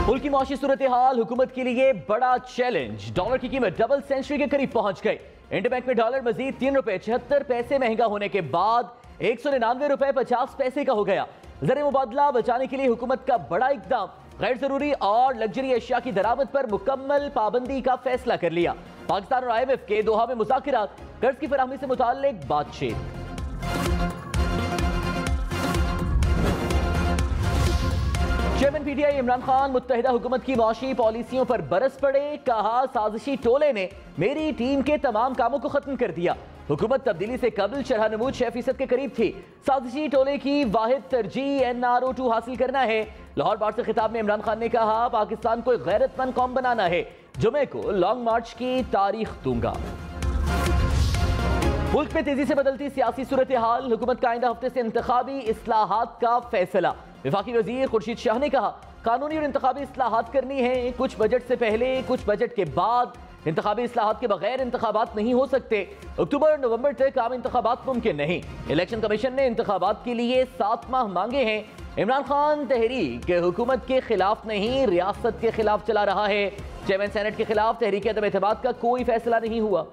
मुल्क की मौशी सूरत हाल हुकूमत के लिए बड़ा चैलेंज। डॉलर की कीमत डबल सेंचुरी के करीब पहुंच गई। इंटरबैंक में डॉलर मजीद 3 रुपए 76 पैसे महंगा होने के बाद 199 रुपए 50 पैसे का हो गया। ज़र मुबादला बचाने के लिए हुकूमत का बड़ा इकदाम। गैर जरूरी और लग्जरी अशिया की दरामद पर मुकम्मल पाबंदी का फैसला कर लिया। पाकिस्तान और IMF के दोहा में मुज़ाकिरात, कर्ज की फराहमी से मुताल्लिक बातचीत। चेयरमैन PTI इमरान खान मुत्तहिदा हुकूमत की मौशी पॉलिसियों पर बरस पड़े। कहा, साजिशी टोले ने मेरी टीम के तमाम कामों को खत्म कर दिया। हुकूमत तब्दीली से कबल शरह नमूद 6% के करीब थी। साजिशी टोले की वाहिद तरजीह NRO2 हासिल करना है। लाहौर बार से खिताब में इमरान खान ने कहा, पाकिस्तान को एक गैरतमंद कौम बनाना है। जुमे को लॉन्ग मार्च की तारीख दूंगा। मुल्क में तेजी से बदलती सियासी सूरत हाल। हुकूमत का आइंदा हफ्ते से इंतखाबी इस्लाहात का फैसला। वफाकी वजीर खुर्शीद शाह ने कहा, कानूनी और इंतखाबी इस्लाहात करनी है। कुछ बजट से पहले, कुछ बजट के बाद। इंतखाबी इस्लाहात के बगैर इंतखाबात नहीं हो सकते। अक्टूबर और नवंबर तक आम इंतखाबात मुमकिन नहीं। इलेक्शन कमीशन ने इंतखाबात के लिए 7 माह मांगे हैं। इमरान खान तहरीक हुकूमत के खिलाफ नहीं, रियासत के खिलाफ चला रहा है। चेयरमैन सेनेट के खिलाफ तहरीक अदम एतमाद का कोई फैसला नहीं हुआ।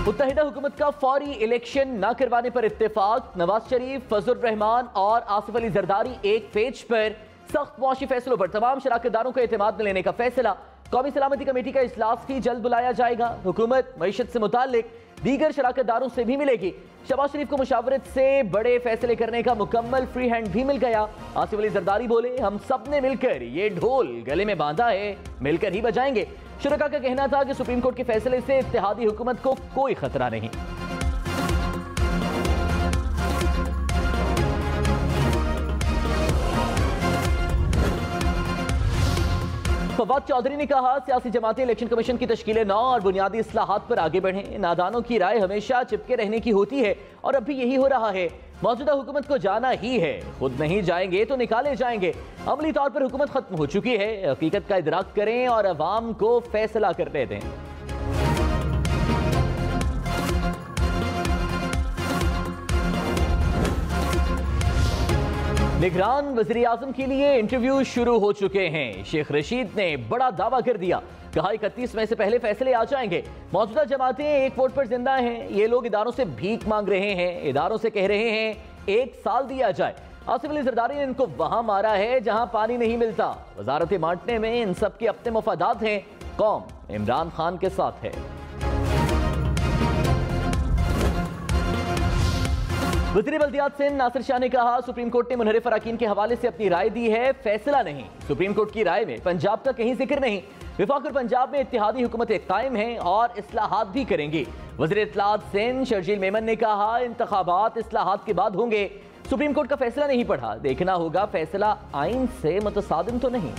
मुत्तहिदा हुकूमत का फौरी इलेक्शन न करवाने पर इत्तेफाक। नवाज शरीफ, फजल रहमान और आसिफ अली जरदारी एक पेज पर। सख्त मौशी फैसलों पर तमाम शराकतदारों को एतमाद में लेने का फैसला। कौमी सलामती कमेटी का इजलास भी जल्द बुलाया जाएगा। हुकूमत मईशत से मुताल्लिक दीगर शराकतदारों से भी मिलेगी। शहबाज शरीफ को मुशावरत से बड़े फैसले करने का मुकम्मल फ्री हैंड भी मिल गया। आसिफ अली जरदारी बोले, हम सब ने मिलकर ये ढोल गले में बांधा है, मिलकर ही बजाएंगे। शुरका का कहना था कि सुप्रीम कोर्ट के फैसले से इत्तेहादी हुकूमत को कोई खतरा नहीं। फवाद चौधरी ने कहा, सियासी जमातें इलेक्शन कमीशन की तश्कील नौ और बुनियादी इस्लाहात पर आगे बढ़ें। नादानों की राय हमेशा चिपके रहने की होती है और अब भी यही हो रहा है। मौजूदा हुकूमत को जाना ही है, खुद नहीं जाएंगे तो निकाले जाएंगे। अमली तौर पर हुकूमत खत्म हो चुकी है। हकीकत का इदराक करें और अवाम को फैसला करने दें। निगरान वज़ीर आज़म के लिए इंटरव्यू शुरू हो चुके हैं। शेख रशीद ने बड़ा दावा कर दिया। कहा, 31 मई से पहले फैसले आ जाएंगे। मौजूदा जमातें एक वोट पर जिंदा हैं। ये लोग इदारों से भीख मांग रहे हैं, इदारों से कह रहे हैं 1 साल दिया जाए। आसिफ अली जरदारी ने इनको वहां मारा है जहां पानी नहीं मिलता। वजारतें बांटने में इन सब के अपने मफादात हैं। कौम इमरान खान के साथ है। वज़ीर बल्दियात सिंध नासिर शाह ने कहा, सुप्रीम कोर्ट ने मुनहरिफ अराकीन के हवाले से अपनी राय दी है, फैसला नहीं। सुप्रीम कोर्ट की राय में पंजाब का कहीं जिक्र नहीं। विफाक और पंजाब में इत्तेहादी हुकूमतें कायम हैं और इस्लाहात भी करेंगी। वज़ीर इत्तलात सिंध शर्जील मेमन ने कहा, इंतखाबात इस्लाहात के बाद होंगे। सुप्रीम कोर्ट का फैसला नहीं पढ़ा, देखना होगा फैसला आइन से मुतसादिम तो नहीं।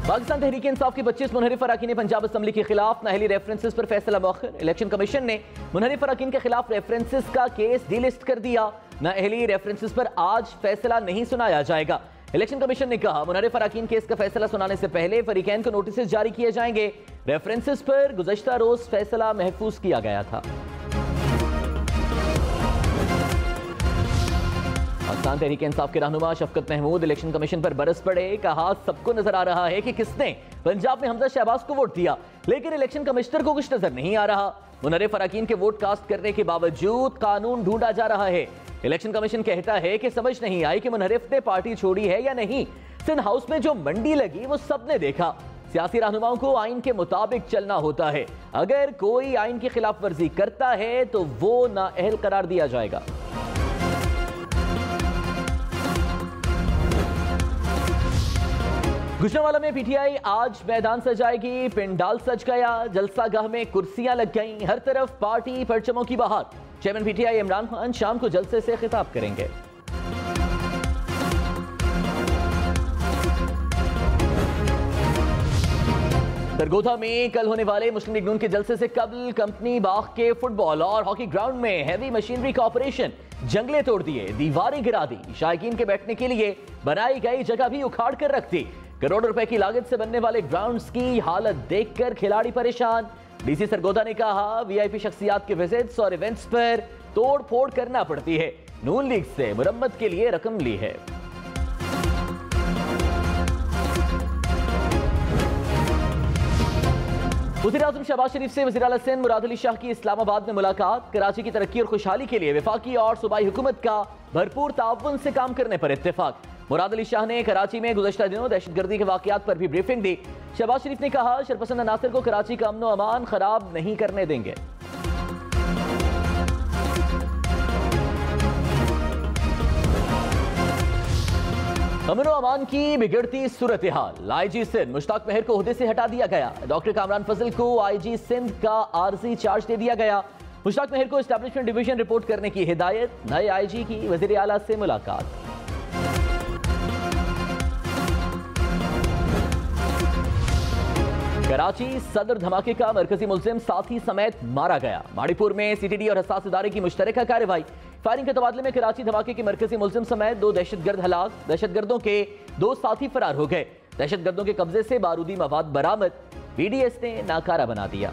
पाकिस्तान तहरीक इंसाफ के 25 मुनहरिफ अराकीन पंजाब असम्बली के खिलाफ नाअहली रेफरेंसेस पर फैसला मौखर। इलेक्शन कमीशन ने मुनहरिफ अराकीन के खिलाफ रेफरेंसेस का केस डीलिस्ट कर दिया। नाअहली रेफरेंसेस पर आज फैसला नहीं सुनाया जाएगा। इलेक्शन कमीशन ने कहा, मुनहरिफ अराकीन केस का फैसला सुनाने से पहले फरीकैन को नोटिस जारी किए जाएंगे। रेफरेंसेस पर गुज़श्ता रोज फैसला महफूज किया गया था। पाकिस्तान तहरीक इंसाफ के रहनुमा शफकत महमूद इलेक्शन कमीशन पर बरस पड़े। कहा, सबको नजर आ रहा है कि किसने पंजाब में हमजा शहबाज को वोट दिया, लेकिन इलेक्शन कमिश्नर को कुछ नजर नहीं आ रहा। मुनहरिफ अराकीन के वोट कास्ट करने के बावजूद कानून ढूंढा जा रहा है। इलेक्शन कमीशन कहता है कि समझ नहीं आई कि मुनहरिफ ने पार्टी छोड़ी है या नहीं। सिंध हाउस में जो मंडी लगी वो सबने देखा। सियासी रहनुमाओं को आइन के मुताबिक चलना होता है। अगर कोई आइन की खिलाफ वर्जी करता है तो वो नाअहल करार दिया जाएगा। गुजरांवाला में PTI आज मैदान सजाएगी। पिंडाल सज गया, जलसागाह में कुर्सियां लग गईं, हर तरफ पार्टी परचमों की बहार। चेयरमैन PTI इमरान खान शाम को जलसे से खिताब करेंगे। सरगोधा में कल होने वाले मुस्लिम लीग नून के जलसे से कबल कंपनी बाग के फुटबॉल और हॉकी ग्राउंड में हैवी मशीनरी का ऑपरेशन। जंगले तोड़ दिए, दीवारें गिरा दी, शायकीन के बैठने के लिए बनाई गई जगह भी उखाड़ कर रख दी। करोड़ों रुपए की लागत से बनने वाले ग्राउंड्स की हालत देखकर खिलाड़ी परेशान। डीसी सरगोधा ने कहा वीआईपी शख्सियात के विजिट्स और इवेंट्स पर तोड़ फोड़ करना पड़ती है, नून लीग से मुरम्मत के लिए रकम ली है। वज़ीर-ए-आज़म शहबाज शरीफ से वज़ीर आला सिंध मुराद अली शाह की इस्लामाबाद में मुलाकात। कराची की तरक्की और खुशहाली के लिए वफाकी और सूबाई हुकूमत का भरपूर ताउन से काम करने पर इत्तेफाक। मुराद अली शाह ने कराची में गुज़श्ता दिनों दहशतगर्दी के वाक़यात पर भी ब्रीफिंग दी। शहबाज शरीफ ने कहा, शरपसंद अनासर को कराची का अमन व अमान खराब नहीं करने देंगे। अमन व अमान की बिगड़ती सूरत हाल, आईजी सिंध मुश्ताक महर को ओहदे से हटा दिया गया। डॉक्टर कामरान फजल को आईजी सिंध का आर्जी चार्ज दे दिया गया। मुश्ताक महर को एस्टैब्लिशमेंट डिवीजन रिपोर्ट करने की हिदायत। नए आईजी की वज़ीर आला से मुलाकात। कराची सदर धमाके का मरकजी मुल्जिम साथी समेत मारा गया। माड़ीपुर में सीटीडी और हसास इदारे की मुश्तरका कार्रवाई। फायरिंग के तबादले में कराची धमाके के मरकजी मुल्जिम समेत 2 दहशतगर्द हलाक। दहशतगर्दों के 2 साथी फरार हो गए। दहशतगर्दों के कब्जे से बारूदी मवाद बरामद। बीडीएस ने नाकारा बना दिया।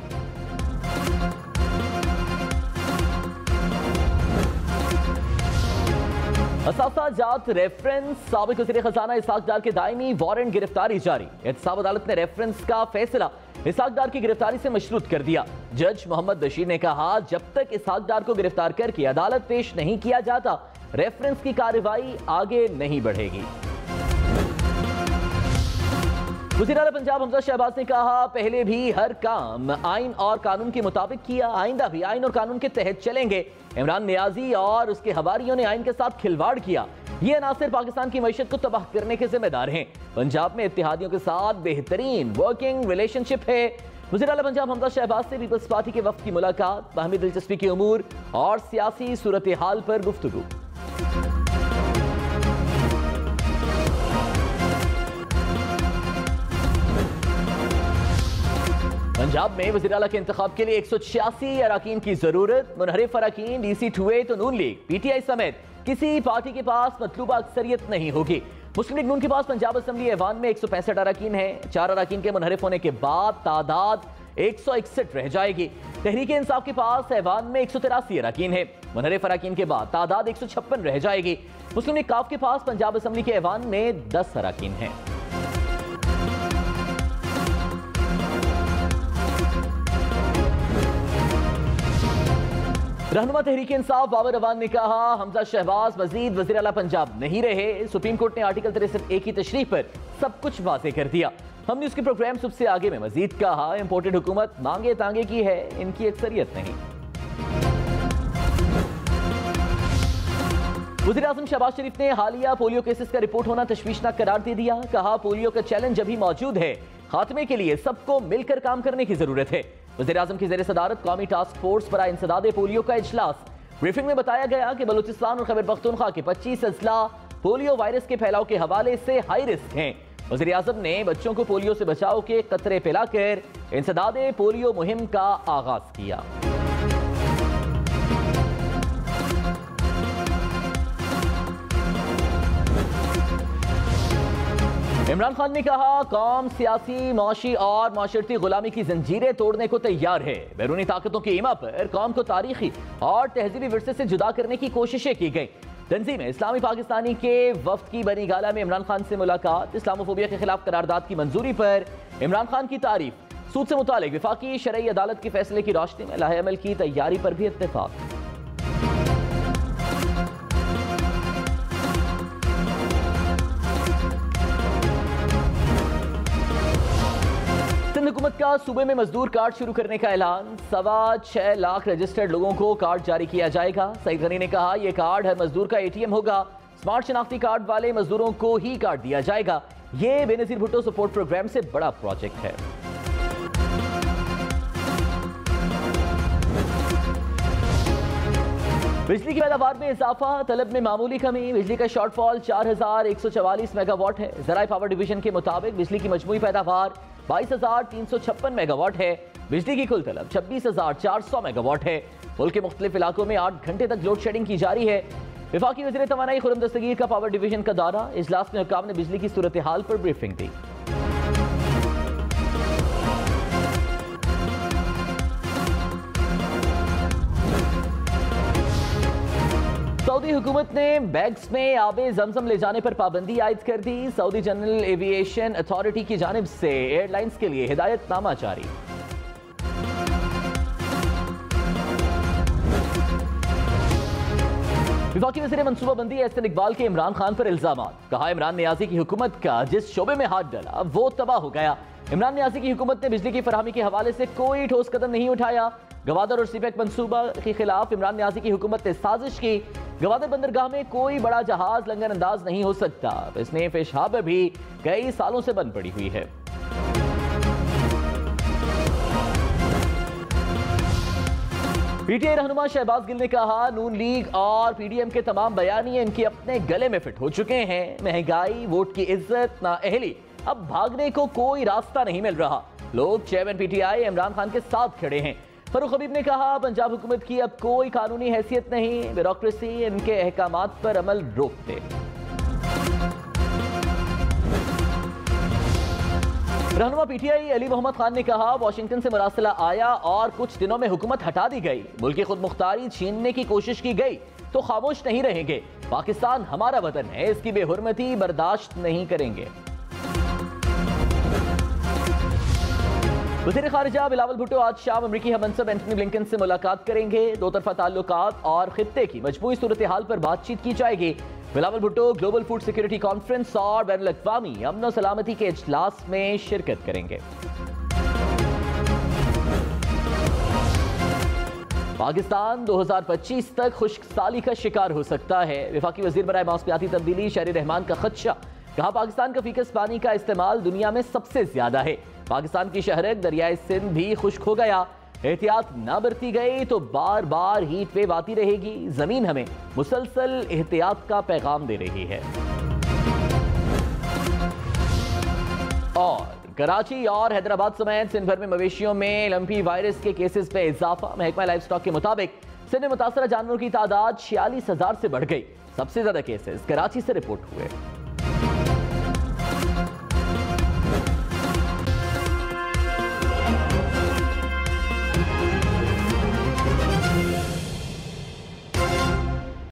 असासा जात रेफरेंस, साबिक वज़ीर खजाना इसहाक डार के दायमी वारंट गिरफ्तारी जारी। एहतसाब अदालत ने रेफरेंस का फैसला इसहाक डार की गिरफ्तारी से मशरूत कर दिया। जज मोहम्मद बशीर ने कहा, जब तक इसहाक डार को गिरफ्तार करके अदालत पेश नहीं किया जाता, रेफरेंस की कार्रवाई आगे नहीं बढ़ेगी। वज़ीर आला पंजाब हमजा शहबाज ने कहा, पहले भी हर काम आइन और कानून के मुताबिक किया, आइंदा भी आइन और कानून के तहत चलेंगे। इमरान नियाजी और उसके हवारियों ने आइन के साथ खिलवाड़ किया। ये अनासर पाकिस्तान की मईशत को तबाह करने के जिम्मेदार हैं। पंजाब में इत्तेहादियों के साथ बेहतरीन वर्किंग रिलेशनशिप है। वज़ीर आला पंजाब हमजा शहबाज से पीपल्स पार्टी के वफ्द की मुलाकात। बाहमी दिलचस्पी के उमूर और सियासी सूरत हाल पर गुफ्तगू। पंजाब में वज़ीर आला के इंतखाब के लिए 186 अराकीन की जरूरत। मुनहरिफ अराकीन डीसी हुए तो नून लीग पीटीआई समेत किसी पार्टी के पास मतलूबा अक्सरियत नहीं होगी। मुस्लिम लीग नून के पास पंजाब असेंबली ऐवान में 165 अराकीन है। 4 अराकीन के मुनहरिफ होने के बाद तादाद 161 रह जाएगी। तहरीक इंसाफ के पास ऐवान में 183 अराकीन है। मुनहरिफ अराकीन के बाद तादाद 156 रह जाएगी। मुस्लिम लीग काफ के पास पंजाब असेंबली के ऐवान में 10 अराकीन है। रहनुमा तहरीक इंसाफ बाबर अवान ने कहा, हमजा शहबाज मजीद वज़ीर आला पंजाब नहीं रहे। सुप्रीम कोर्ट ने आर्टिकल 63A की तशरीह पर सब कुछ वाज़ेह कर दिया। हमने उसके प्रोग्राम सबसे आगे में मजीद कहा, इंपोर्टेड हुकूमत मांगे तांगे की है, इनकी अक्सरियत नहीं। वज़ीर आज़म शहबाज शरीफ ने हालिया पोलियो केसेस का रिपोर्ट होना तशवीशनाक करार दे दिया। कहा, पोलियो का चैलेंज अभी मौजूद है, खात्मे के लिए सबको मिलकर काम करने की जरूरत है। वज़ीर आज़म की ज़ेर सदारत कौमी टास्क फोर्स पर इंसदाद पोलियो का इजलास। ब्रीफिंग में बताया गया कि बलूचिस्तान और खैबर पख्तूनख्वा के 25 अजला पोलियो वायरस के फैलाव के हवाले से हाई रिस्क हैं। वज़ीर आज़म ने बच्चों को पोलियो से बचाव के कतरे पिलाकर इंसदाद पोलियो मुहिम का आगाज किया। इमरान खान ने कहा, कौम सियासी, मौशी और माशरती गुलामी की जंजीरें तोड़ने को तैयार है। बैरूनी ताकतों की ईमा पर कौम को तारीखी और तहजीबी विरसे से जुदा करने की कोशिशें की गई। तंजीम इस्लामी पाकिस्तानी के वफ्द की बनी गाला में इमरान खान से मुलाकात। इस्लामोफोबिया के खिलाफ करारदाद की मंजूरी पर इमरान खान की तारीफ। सूद से मुतालिक विफाकी शरई अदालत के फैसले की रोशनी में लाहे अमल की तैयारी पर भी इत्तेफाक। हुकूमत का सूबे में मजदूर कार्ड शुरू करने का ऐलान। 6.25 लाख रजिस्टर्ड लोगों को कार्ड जारी किया जाएगा। सईद गनी ने कहा, यह कार्ड हर मजदूर का एटीएम होगा। स्मार्ट शनाख्ती कार्ड वाले मजदूरों को ही कार्ड दिया जाएगा। यह बेनजीर भुट्टो सपोर्ट प्रोग्राम से बड़ा प्रोजेक्ट है। बिजली की पैदावार में इजाफा, तलब में मामूली कमी। बिजली का शॉर्टफॉल 4144 मेगावाट है। ज़राए पावर डिवीजन के मुताबिक बिजली की मजमूई पैदावार 22,356 मेगावाट है। बिजली की कुल तलब 26,400 मेगावाट है। मुल्क के मुख्तलिफ इलाकों में 8 घंटे तक लोड शेडिंग की जारी है। वफाकी वज़ीर तवानाई खुर्रम दस्तगीर का पावर डिवीजन का दौरा। इजलास में हुक्काम ने बिजली की सूरत हाल पर ब्रीफिंग दी। सऊदी हुकूमत ने बैग्स में आबे जमजम ले जाने पर पाबंदी आयद कर दी। सऊदी जनरल एविएशन अथॉरिटी की जानिब से एयरलाइंस के लिए हिदायतनामा जारी। वफाकी वज़ीर मनसूबाबंदी एहसन इकबाल के इमरान खान पर इल्जाम। कहा, इमरान नियाज़ी की हुकूमत का जिस शोबे में हाथ डाला वो तबाह हो गया। इमरान नियाज़ी की हुकूमत ने बिजली की फराहमी के हवाले से कोई ठोस कदम नहीं उठाया। गवादर और सीपैक मनसूबा के खिलाफ इमरान नियाज़ी की हुकूमत ने साजिश की। गवादर बंदरगाह में कोई बड़ा जहाज लंगर अंदाज नहीं हो सकता। इसने फिश हार्बर भी कई सालों से बंद पड़ी हुई है। पीटीआई रहनुमा शहबाज गिल ने कहा, नून लीग और पीडीएम के तमाम बयानिए इनके अपने गले में फिट हो चुके हैं। महंगाई, वोट की इज्जत, नाअहली, अब भागने को कोई रास्ता नहीं मिल रहा। लोग चेयरमैन पीटीआई इमरान खान के साथ खड़े हैं। फरूख हबीब ने कहा, पंजाब हुकूमत की अब कोई कानूनी हैसियत नहीं, ब्यूरोक्रेसी इनके अहकामात पर अमल रोक दे। रहनुमा पीटीआई अली मोहम्मद खान ने कहा, वाशिंगटन से मरासला आया और कुछ दिनों में हुकूमत हटा दी गई। मुल्क की खुद मुख्तारी छीनने की कोशिश की गई तो खामोश नहीं रहेंगे। पाकिस्तान हमारा वतन है, इसकी बेहुरमती बर्दाश्त नहीं करेंगे। वज़ीर खारिजा बिलावल भुट्टो आज शाम अमरीकी हममंसब एंटनी ब्लिंकन से मुलाकात करेंगे। दो तरफा ताल्लुकात और खित्ते की मजमूई सूरत हाल पर बातचीत की जाएगी। Bilawal Bhutto global food security conference और बैनुल अक़वामी अमन और सलामती के इजलास में शिरकत करेंगे। पाकिस्तान 2025 तक खुश्क साली का शिकार हो सकता है। वफाकी वज़ीर बराए मौसमियाती तब्दीली शहरी रहमान का खदशा। कहा, पाकिस्तान का फीकस पानी का इस्तेमाल दुनिया में सबसे ज्यादा है। पाकिस्तान की शहरक दरियाए सिंध भी खुश्क हो गया। एहतियात न बरती गई तो बार बार हीट वेव आती रहेगी। जमीन हमें मुसलसल एहतियात का पैगाम दे रही है। और कराची और हैदराबाद समेत सिंध भर में मवेशियों में लंपी वायरस के केसेस में इजाफा। महकमा लाइफ स्टॉक के मुताबिक सिंध में मुतासरा जानवरों की तादाद 46,000 से बढ़ गई। सबसे ज्यादा केसेस कराची से रिपोर्ट हुए।